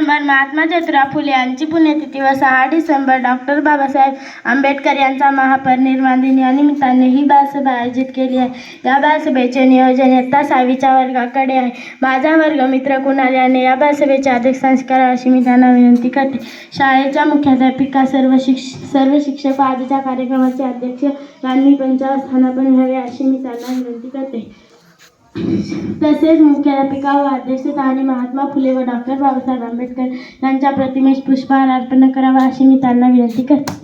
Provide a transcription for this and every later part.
डिसेंबर महात्मा ज्योतिराव फुले यांची पुण्यतिथी व 6 डिसेंबर डॉक्टर बाबासाहेब आंबेडकर यांचा महापरिनिर्वाण दिन या निमित्ताने ही बालसभा आयोजित केली आहे। या बालसभेचे नियोजन इयत्ता 6वीच्या वर्गाकडे आहे। माझा वर्ग मित्र कुणाल याने या बालसभेचे अध्यक्षस्थान करावे अशी मी त्यांना विनंती करते। शाळेच्या मुख्याध्यापिका सर्व शिक्षक व आजच्या कार्यक्रमाचे अध्यक्ष यांनी पंचास्थानापन्न व्हावे अशी मी त्यांना विनंती करते। तसेच मुख्याध्यापिका व अध्यक्षस्थानी महात्मा फुले व डॉक्टर बाबासाहेब आंबेडकर यांच्या प्रतिमेस पुष्पहार अर्पण करावा अशी मी त्यांना विनंती करते।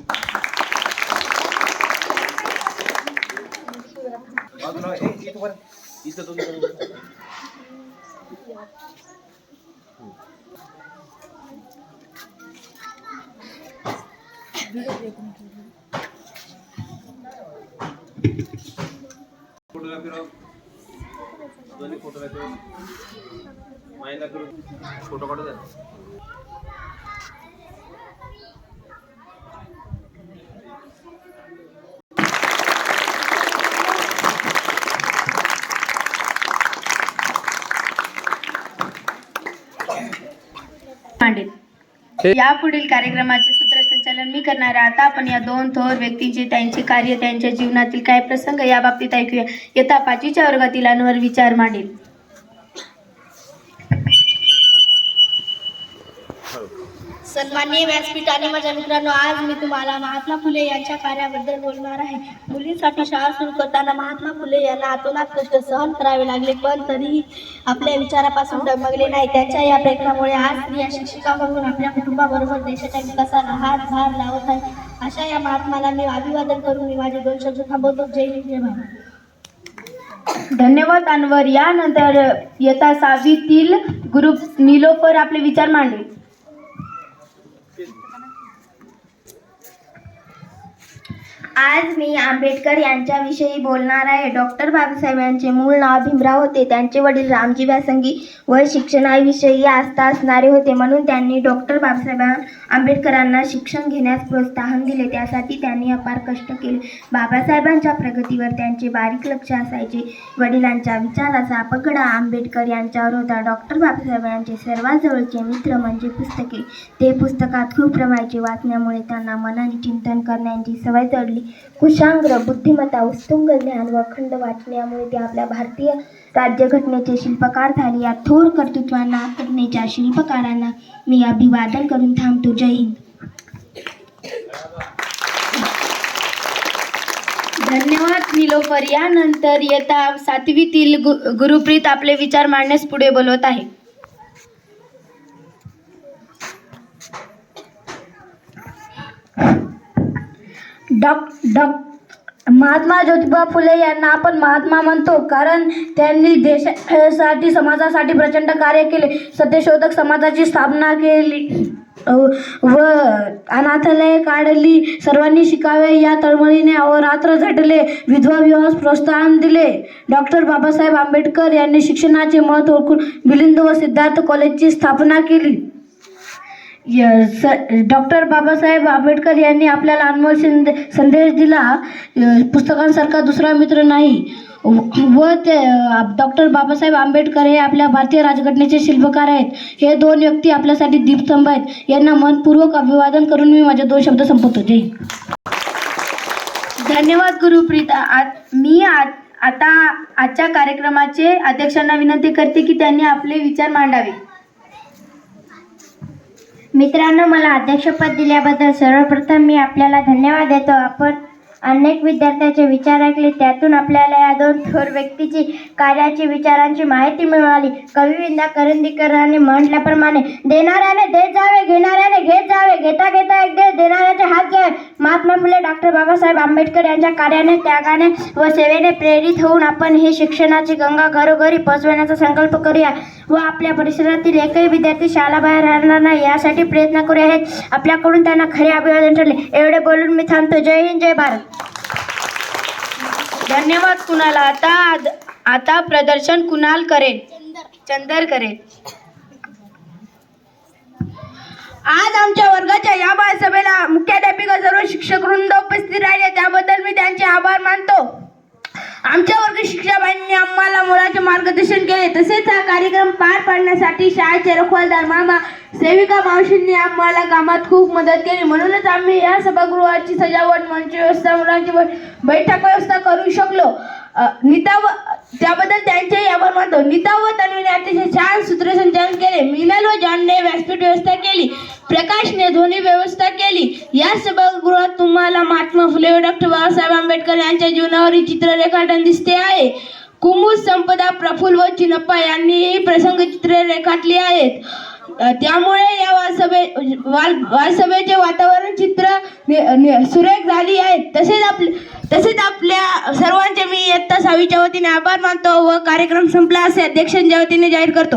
फोटो माइंड करून फोटो काढू द्या। यापुढील कार्यक्रमाचे सूत्रसंचालन मी करणार आहे। आता आपण या दोन थोर व्यक्तींचे त्यांचे कार्य त्यांच्या जीवनातील काय प्रसंग या बाबतीत ऐकूया। इयत्ता 5वीच्या वर्गातील अनवर विचार मांडेल। सन्माननीय व्यासपीठ आणि माझ्या मित्रांनो, आज मी तुम्हाला महात्मा फुले यांच्या कार्याबद्दल बोलणार आहे। मुलींसाठी शाळा सुरू करताना महात्मा फुले यांना अतोनात कष्ट सहन करावे लागले, पण तरीही आपल्या विचारापासून डगमगले नाही। त्यांच्या या प्रयत्नामुळे आज स्त्रिया शिक्षिका म्हणून आपल्या कुटुंबाबरोबर देशाच्या विकासाला हातभार लावत आहे। अशा या महात्माला मी अभिवादन करून मी माझे 2 शब्द थांबवतो। जय हिंद, जय भारत। धन्यवाद अनवर। यानंतर इयत्ता 6वीतील ग्रुप निलोफर आपले विचार मांडेल। आज मी आंबेडकर यांच्याविषयी बोलणार आहे। डॉक्टर बाबासाहेब यांचे मूळ नाव भीमराव होते। त्यांचे वडील रामजी व्यासंगी व शिक्षणाविषयी आस्था असणारे होते, म्हणून त्यांनी डॉक्टर बाबासाहेब आंबेडकरांना शिक्षण घेण्यास प्रोत्साहन दिले। त्यासाठी त्यांनी अपार कष्ट केले। बाबासाहेबांच्या प्रगतीवर त्यांचे बारीक लक्ष असायचे। वडिलांच्या विचाराचा पगडा आंबेडकर यांच्यावर होता। डॉक्टर बाबासाहेब यांचे सर्वात जवळचे मित्र म्हणजे पुस्तके। ते पुस्तकात खूप रमायचे। वाचण्यामुळे त्यांना मनाने चिंतन करण्याची सवय जडली। कुशांग्र बुद्धिमत्ता, उत्तुंग ज्ञान व अखंड वाचण्यामुळे ते आपल्या भारतीय राज्यघटनेचे शिल्पकार झाले। या थोर कर्तृत्वांना घटनेच्या शिल्पकारांना मी अभिवादन करून थांबतो। जय हिंद। धन्यवाद निलोफर। यानंतर इयत्ता 7वीतील गुरुप्रीत आपले विचार मांडण्यास पुढे बोलवत आहे। महात्मा ज्योतिबा फुले यांना आपण महात्मा म्हणतो, कारण त्यांनी देशासाठी समाजासाठी प्रचंड कार्य केले। सत्यशोधक समाजाची स्थापना केली व अनाथालये काढली। सर्वांनी शिकावे या तळमळीने अहोरात्र झटले। विधवा विवाहास प्रोत्साहन दिले। डॉक्टर बाबासाहेब आंबेडकर यांनी शिक्षणाचे महत्त्व ओळखून मिलिंद व सिद्धार्थ कॉलेजची स्थापना केली। डॉक्टर बाबासाहेब आंबेडकर यांनी आपल्याला अनमोल संदेश दिला। पुस्तकांसारखा दुसरा मित्र नाही व ते डॉक्टर बाबासाहेब आंबेडकर हे आपल्या भारतीय राज्यघटनेचे शिल्पकार आहेत। हे 2 व्यक्ती आपल्यासाठी दीपस्तंभ आहेत। यांना मनपूर्वक अभिवादन करून मी माझे 2 शब्द संपवतो। जय हिंद। धन्यवाद गुरुप्रीत। मी आता आजच्या कार्यक्रमाचे अध्यक्षांना विनंती करते की त्यांनी आपले विचार मांडावे। मित्रांनो, मला अध्यक्षपद दिल्याबद्दल सर्वप्रथम मी आपल्याला धन्यवाद देतो। आपण अनेक विद्यार्थ्यांचे विचार ऐकले, त्यातून आपल्याला या 2 थोर व्यक्तीची कार्याची विचारांची माहिती मिळाली। कवी विंदा करंदीकरांनी म्हटल्याप्रमाणे देणाऱ्याने देत जावे, घेणाऱ्याने घेत जावे, घेता घेता एक देश देणाऱ्याचे हात घ्यावे। महात्मा फुले डॉक्टर बाबासाहेब आंबेडकर यांच्या कार्याने, त्यागाने व सेवेने प्रेरित होऊन आपण ही शिक्षणाची गंगा घरोघरी पोहोचवण्याचा संकल्प करूया व आपल्या परिसरातील एकही विद्यार्थी शाळाबाहेर राहणार नाही यासाठी प्रयत्न करूया। आपल्याकडून त्यांना खरे अभिवादन ठरले। एवढे बोलून मी थांबतो। जय हिंद, जय भारत। धन्यवाद कुणाल। आता प्रदर्शन कुणाल करेल, चंदर करेल। आज आमच्या वर्गाच्या या बालसभेला मुख्याध्यापिका सर्व शिक्षक वृंद उपस्थित राहिले, त्याबद्दल मी त्यांचे आभार मानतो। आमच्या वर्ग शिक्षकांनी आम्हाला मोलाचे मार्गदर्शन केले। तसेच हा कार्यक्रम पार पाडण्यासाठी शाळेचे रखवालदार मामा सेविका मावशींनी आम्हाला कामात खूप मदत केली, म्हणूनच आम्ही या सभागृहाची सजावट, मंच व्यवस्था, मुलांची बैठक व्यवस्था करू शकलो. त्याबद्दल त्यांचेही आभार मानतो. नीता व तन्वीने अतिशय छान सूत्रसंचालन केले. मिनल व जॉनने व्यासपीठ व्यवस्था केली. प्रकाशने ध्वनी व्यवस्था केली. या सभागृहात तुम्हाला महात्मा फुले व डॉक्टर बाबासाहेब आंबेडकर यांच्या जीवनावरील चित्र रेखाटन दिसते आहे. कुमुद, संपदा, प्रफुल्ल व चिनप्पा यांनीही प्रसंगचित्रे रेखाटली आहेत. त्यामुळे या वालसभेचे वातावरण चित्र सुरेख झाली आहेत. तसेच आपल्या सर्वांचे मी इयत्ता 6वीच्या वतीने आभार मानतो व कार्यक्रम संपला असे अध्यक्षांच्या वतीने जाहीर करतो.